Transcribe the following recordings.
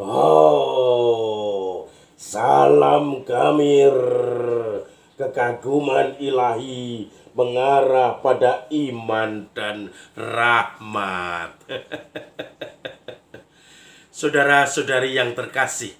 Oh, salam Kamir. Kekaguman ilahi mengarah pada iman dan rahmat. Saudara-saudari yang terkasih,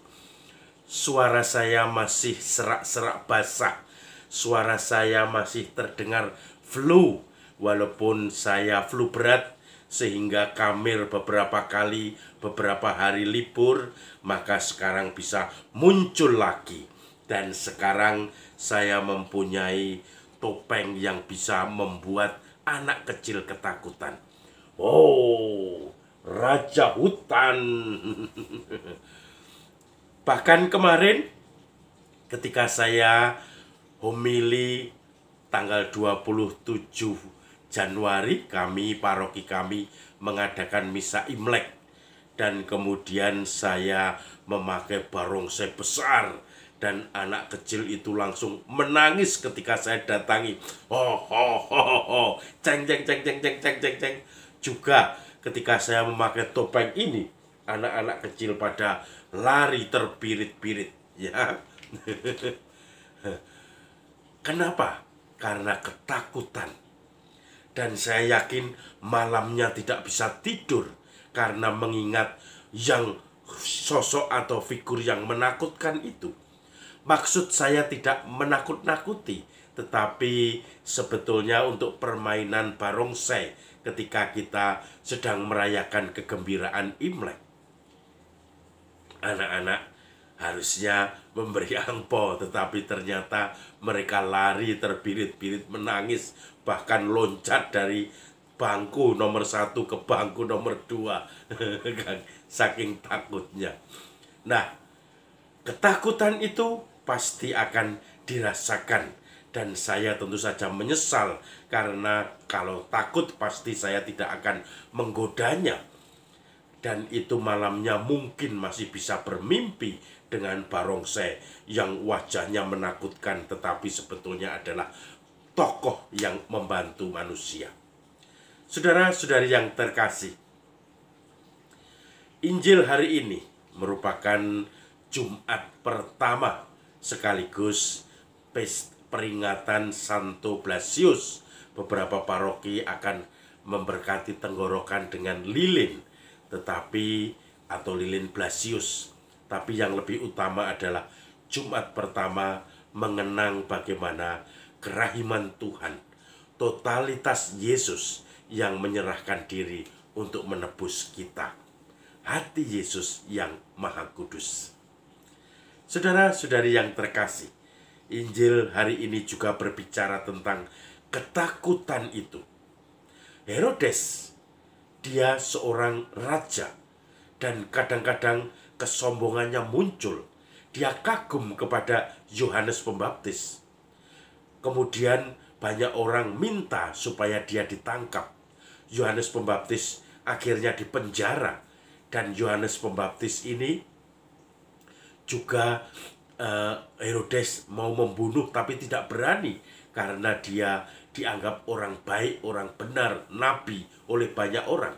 suara saya masih serak-serak basah. Suara saya masih terdengar flu, walaupun saya flu berat, sehingga Kamir beberapa kali, beberapa hari libur, maka sekarang bisa muncul lagi. Dan sekarang saya mempunyai topeng yang bisa membuat anak kecil ketakutan. Oh, Raja Hutan. Bahkan kemarin ketika saya homili tanggal 27 Januari, paroki kami mengadakan misa Imlek, dan kemudian saya memakai barongsai besar, dan anak kecil itu langsung menangis ketika saya datangi. Ho ho ho ho, ceng ceng ceng ceng ceng ceng ceng ceng. Juga ketika saya memakai topeng ini, anak-anak kecil pada lari terbirit-birit, ya. Kenapa? Karena ketakutan. Dan saya yakin malamnya tidak bisa tidur karena mengingat yang sosok atau figur yang menakutkan itu. Maksud saya tidak menakut-nakuti, tetapi sebetulnya untuk permainan barongsai ketika kita sedang merayakan kegembiraan Imlek. Anak-anak harusnya memberi angpau, tetapi ternyata mereka lari terbirit-birit menangis, bahkan loncat dari bangku nomor satu ke bangku nomor dua. Saking takutnya. Nah, ketakutan itu pasti akan dirasakan, dan saya tentu saja menyesal karena kalau takut pasti saya tidak akan menggodanya. Dan itu malamnya mungkin masih bisa bermimpi dengan barongsai yang wajahnya menakutkan, tetapi sebetulnya adalah tokoh yang membantu manusia. Saudara-saudari yang terkasih, Injil hari ini merupakan Jumat pertama sekaligus peringatan Santo Blasius. Beberapa paroki akan memberkati tenggorokan dengan lilin, tetapi atau lilin Blasius. Tapi yang lebih utama adalah Jumat pertama mengenang bagaimana kerahiman Tuhan, totalitas Yesus yang menyerahkan diri untuk menebus kita. Hati Yesus yang Maha Kudus. Saudara-saudari yang terkasih, Injil hari ini juga berbicara tentang ketakutan itu. Herodes, dia seorang raja, dan kadang-kadang kesombongannya muncul. Dia kagum kepada Yohanes Pembaptis. Kemudian banyak orang minta supaya dia ditangkap. Yohanes Pembaptis akhirnya dipenjara, dan Yohanes Pembaptis ini juga Herodes mau membunuh tapi tidak berani karena dia dianggap orang baik, orang benar, nabi oleh banyak orang.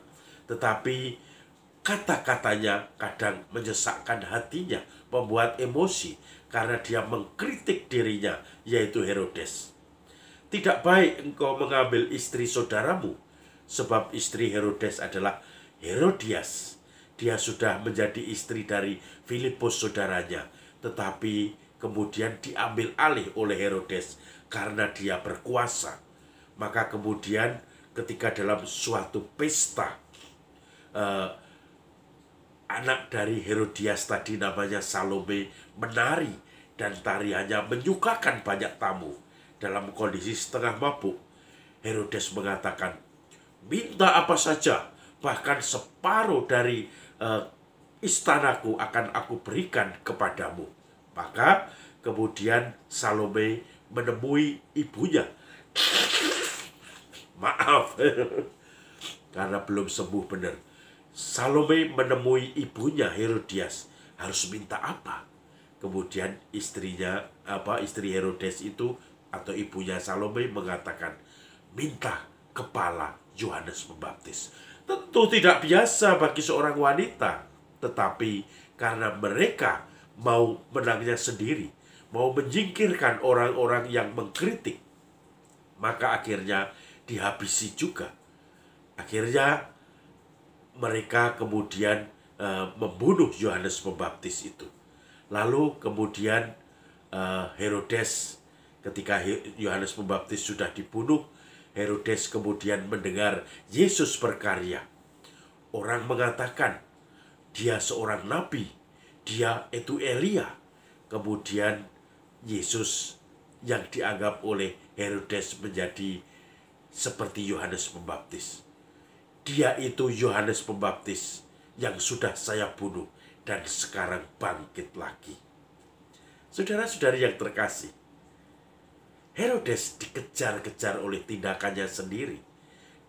Tetapi kata-katanya kadang menyesakkan hatinya, membuat emosi karena dia mengkritik dirinya, yaitu Herodes. Tidak baik engkau mengambil istri saudaramu, sebab istri Herodes adalah Herodias. Dia sudah menjadi istri dari Filipus saudaranya, tetapi kemudian diambil alih oleh Herodes karena dia berkuasa. Maka kemudian ketika dalam suatu pesta, anak dari Herodias tadi namanya Salome menari, dan tariannya menyukakan banyak tamu. Dalam kondisi setengah mabuk, Herodes mengatakan, minta apa saja, bahkan separuh dari istanaku akan aku berikan kepadamu. Maka kemudian Salome menemui ibunya. Maaf, karena belum sembuh benar. Salome menemui ibunya Herodias, harus minta apa? Kemudian istri Herodes itu atau ibunya Salome mengatakan, minta kepala Yohanes Pembaptis. Tentu tidak biasa bagi seorang wanita, tetapi karena mereka mau menangnya sendiri, mau menyingkirkan orang-orang yang mengkritik, maka akhirnya dihabisi juga. Akhirnya mereka kemudian membunuh Yohanes Pembaptis itu. Lalu kemudian Herodes, ketika Yohanes Pembaptis sudah dibunuh, Herodes kemudian mendengar Yesus berkarya. Orang mengatakan dia seorang nabi, dia itu Elia. Kemudian Yesus yang dianggap oleh Herodes menjadi seperti Yohanes Pembaptis. Dia itu Yohanes Pembaptis yang sudah saya bunuh dan sekarang bangkit lagi. Saudara-saudari yang terkasih, Herodes dikejar-kejar oleh tindakannya sendiri.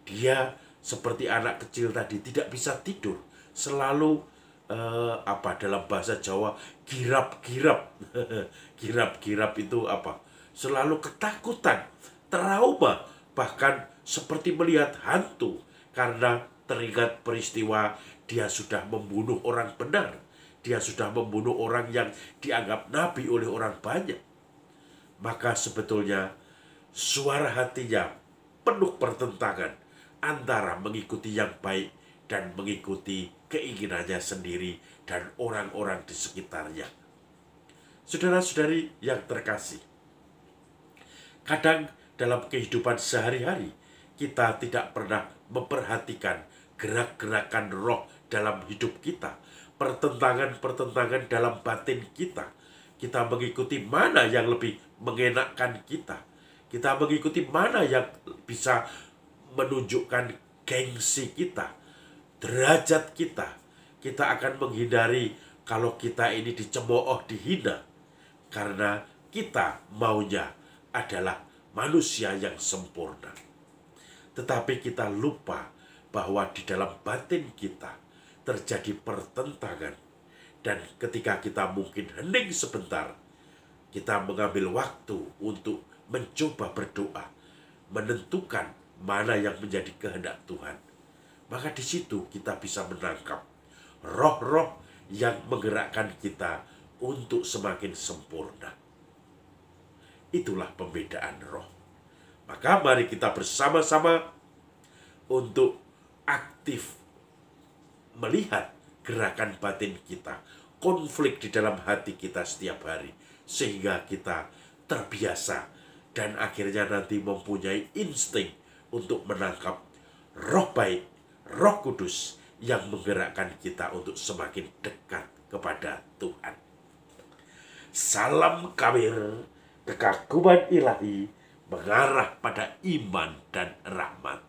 Dia seperti anak kecil tadi tidak bisa tidur, selalu dalam bahasa Jawa girap-girap. Girap-girap itu apa? Selalu ketakutan, trauma, bahkan seperti melihat hantu karena teringat peristiwa dia sudah membunuh orang benar. Dia sudah membunuh orang yang dianggap nabi oleh orang banyak. Maka sebetulnya suara hatinya penuh pertentangan antara mengikuti yang baik dan mengikuti keinginannya sendiri dan orang-orang di sekitarnya. Saudara-saudari yang terkasih, kadang dalam kehidupan sehari-hari kita tidak pernah memperhatikan gerak-gerakan roh dalam hidup kita, pertentangan-pertentangan dalam batin kita. Kita mengikuti mana yang lebih mengenakkan kita. Kita mengikuti mana yang bisa menunjukkan gengsi kita, derajat kita. Kita akan menghindari kalau kita ini dicemooh, dihina, karena kita maunya adalah manusia yang sempurna. Tetapi kita lupa bahwa di dalam batin kita terjadi pertentangan. Dan ketika kita mungkin hening sebentar, kita mengambil waktu untuk mencoba berdoa, menentukan mana yang menjadi kehendak Tuhan. Maka di situ kita bisa menangkap roh-roh yang menggerakkan kita untuk semakin sempurna. Itulah pembedaan roh. Maka mari kita bersama-sama untuk aktif melihat gerakan batin kita, konflik di dalam hati kita setiap hari, sehingga kita terbiasa dan akhirnya nanti mempunyai insting untuk menangkap roh baik, roh kudus yang menggerakkan kita untuk semakin dekat kepada Tuhan. Salam kabir, kekaguman ilahi mengarah pada iman dan rahmat.